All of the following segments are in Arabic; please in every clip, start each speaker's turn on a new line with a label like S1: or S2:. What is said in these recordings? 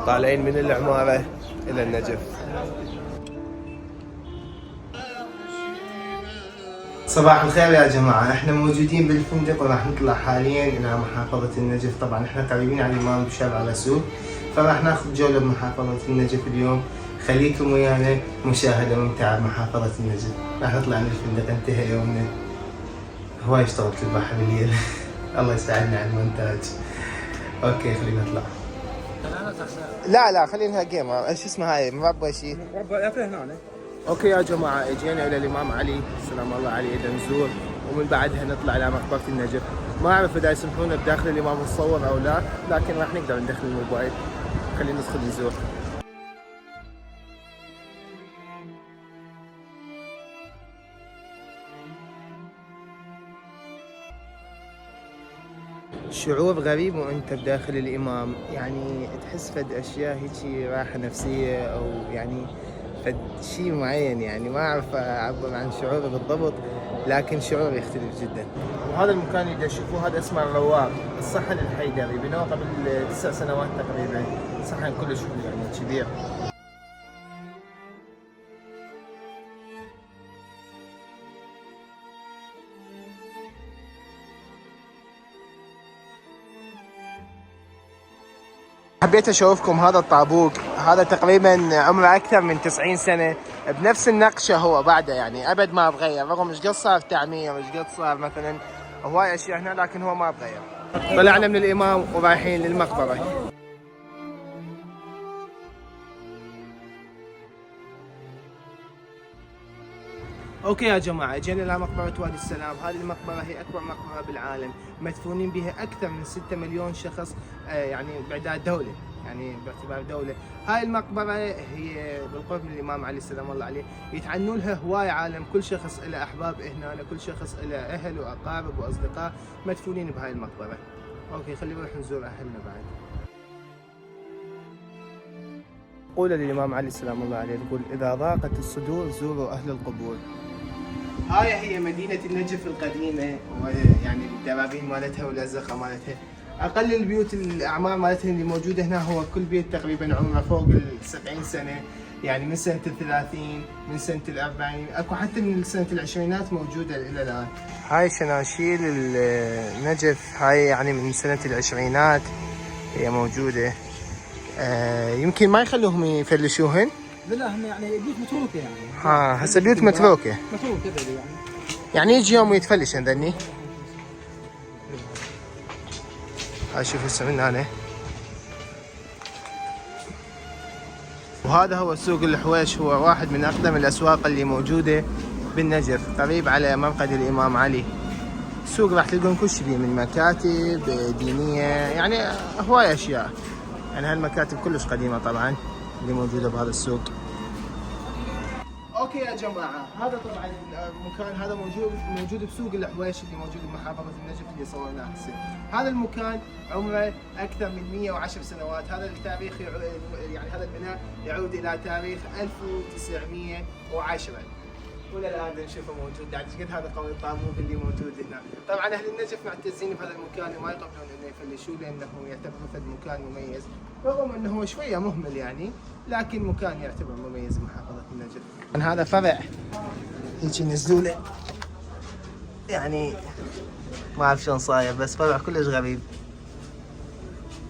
S1: طالعين من العمارة إلى النجف. صباح الخير يا جماعة، احنا موجودين بالفندق وراح نطلع حاليا إلى محافظة النجف. طبعا احنا قريبين على الإمام بشارع الأسود، فراح ناخذ جولة بمحافظة النجف اليوم. خليكم ويانا مشاهدة ممتعة بمحافظة النجف. راح نطلع من الفندق، انتهى يومنا. هواي اشتغلت البحر الليل. الله يساعدنا على المونتاج. اوكي خلينا نطلع. لا خلينا جيم. ايش اسمها هاي؟ مربى شيء؟
S2: مربى هنا.
S1: اوكي يا جماعه، اجينا الى الامام علي سلام الله عليه نزور، ومن بعدها نطلع الى مقبره النجف. ما اعرف اذا يسمحونا بداخل الامام نصور او لا، لكن راح نقدر ندخل الموبايل. خلينا ندخل نزور. شعور غريب وانت بداخل الامام، يعني تحس فد اشياء هيك راحه نفسيه او يعني فد شيء معين، يعني ما اعرف اعبر عن شعوري بالضبط، لكن شعور يختلف جدا. وهذا المكان اللي تشوفوه هذا اسمه الرواق، الصحن الحيدري، بنوه قبل 9 سنوات تقريبا. صحن كلش يعني كبير. حبيت اشوفكم هذا الطابوق، هذا تقريبا عمره اكثر من 90 سنه، بنفس النقشه هو بعده، يعني ابد ما تغير، رغم ايش قد صار تعمير، ايش قد صار مثلا هواي اشياء هنا، لكن هو ما تغير. طلعنا من الامام ورايحين للمقبره. اوكي يا جماعه، جينا الى مقبره وادي السلام. هذه المقبره هي اكبر مقبره بالعالم، مدفونين بها اكثر من 6 مليون شخص، يعني باعداد دوله، يعني باعتبار دوله. هاي المقبره هي بالقرب من الامام علي سلام الله عليه، يتعنون لها هواي عالم، كل شخص له احباب هنا، كل شخص له اهل واقارب واصدقاء مدفونين بهاي المقبره. اوكي خلينا نروح نزور اهلنا بعد. قول الامام علي سلام الله عليه، تقول اذا ضاقت الصدور زوروا اهل القبور. هاي هي مدينة النجف القديمة، ويعني الدبابين مالتها والأزقة مالتها. أقل البيوت الأعمار مالتها اللي موجودة هنا، هو كل بيت تقريبا عمره فوق 70 سنة، يعني من سنة 30، من سنة 40، أكو حتى من سنة العشرينات موجودة إلى الآن. هاي شناشيل النجف، هاي يعني من سنة العشرينات هي موجودة. يمكن ما يخلوهم يفلشوهن.
S2: لا هم يعني بيوت متروكه يعني.
S1: هسه بيوت متروكه
S2: يعني.
S1: يعني يجي يوم ويتفلش عندني. هاي شوف هسه من هنا. وهذا هو سوق الحويش، هو واحد من اقدم الاسواق اللي موجوده بالنجف، قريب على مرقد الامام علي. السوق راح تلقون كل شيء من مكاتب دينيه، يعني هواي اشياء، يعني هالمكاتب كلش قديمه طبعا اللي موجوده بهذا السوق. اوكي يا جماعه، هذا طبعا المكان هذا موجود بسوق الحويش اللي موجود بمحافظه النجف اللي صورناه هسه. هذا المكان عمره اكثر من 110 سنوات. هذا التاريخ يعني هذا البناء يعود الى تاريخ 1910، وللان نشوفه موجود. قاعد قد هذا قوي الطابوق اللي موجود هنا. طبعا اهل النجف معتزين بهذا المكان وما يقبلون انه يفلشوه، لانه يعتبر فد مكان مميز، رغم انه هو شويه مهمل يعني، لكن مكان يعتبر مميز بمحافظه النجف. هذا فرع هيك ينزلوا له، يعني ما اعرف شلون صاير، بس فرع كلش غريب.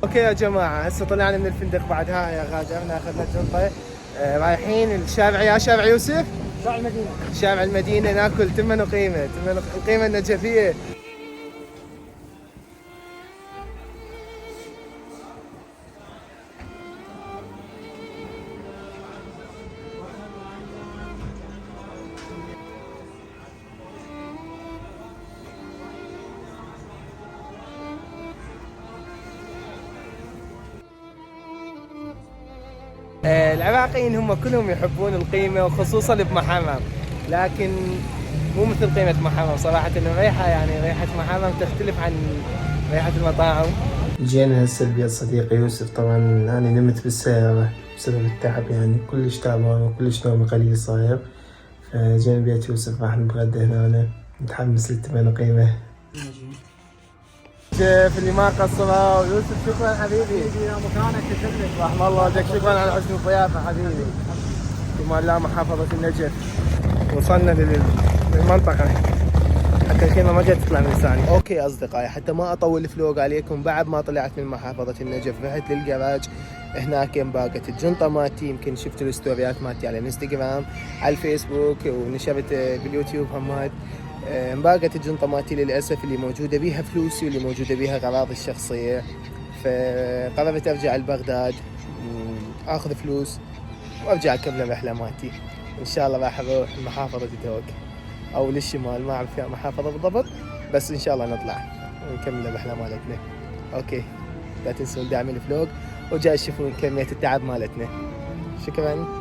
S1: اوكي يا جماعه، هسه طلعنا من الفندق بعدها يا غادر، اخذنا جنطه، رايحين الشارع، يا شارع يوسف،
S2: شارع المدينه.
S1: شارع المدينه، ناكل تمن وقيمه، القيمه النجفيه. العراقيين هم كلهم يحبون القيمة، وخصوصا بمحمم، لكن مو مثل قيمة محمم صراحة. الريحة يعني ريحة محمم تختلف عن ريحة المطاعم. جينا هسه ببيت صديقي يوسف، طبعا أنا نمت بالسيارة بسبب التعب، يعني كلش تعبان وكلش نومي قليل صاير، فجينا بيت يوسف راح نتغدى هنا. متحمس للتمن قيمة. شيف اللي ما قصره. يوسف شكرا حبيبي.
S2: يا مكانك تسلم.
S1: رحم الله والديك، شكرا على حسن الضيافه حبيبي. ثم لا محافظه النجف. وصلنا للمنطقه، حتى الخيمه ما جت تطلع من لساني. اوكي اصدقائي، حتى ما اطول الفلوق عليكم، بعد ما طلعت من محافظه النجف رحت للجراج. هناك انباقت الجنطه مالتي، يمكن شفتوا الستوريات مالتي على الانستغرام، على الفيسبوك، ونشرت باليوتيوب همات. انباقت الجنطه مالتي للاسف، اللي موجوده بيها فلوسي واللي موجوده بيها اغراضي الشخصيه. فقررت ارجع لبغداد، اخذ فلوس وارجع اكمل الرحله مالتي. ان شاء الله راح اروح محافظه دوك او للشمال، ما اعرف فيها محافظه بالضبط، بس ان شاء الله نطلع ونكمل الرحله مالتنا. اوكي، لا تنسون دعم الفلوج، وجاي تشوفون كميه التعب مالتنا. شكرا.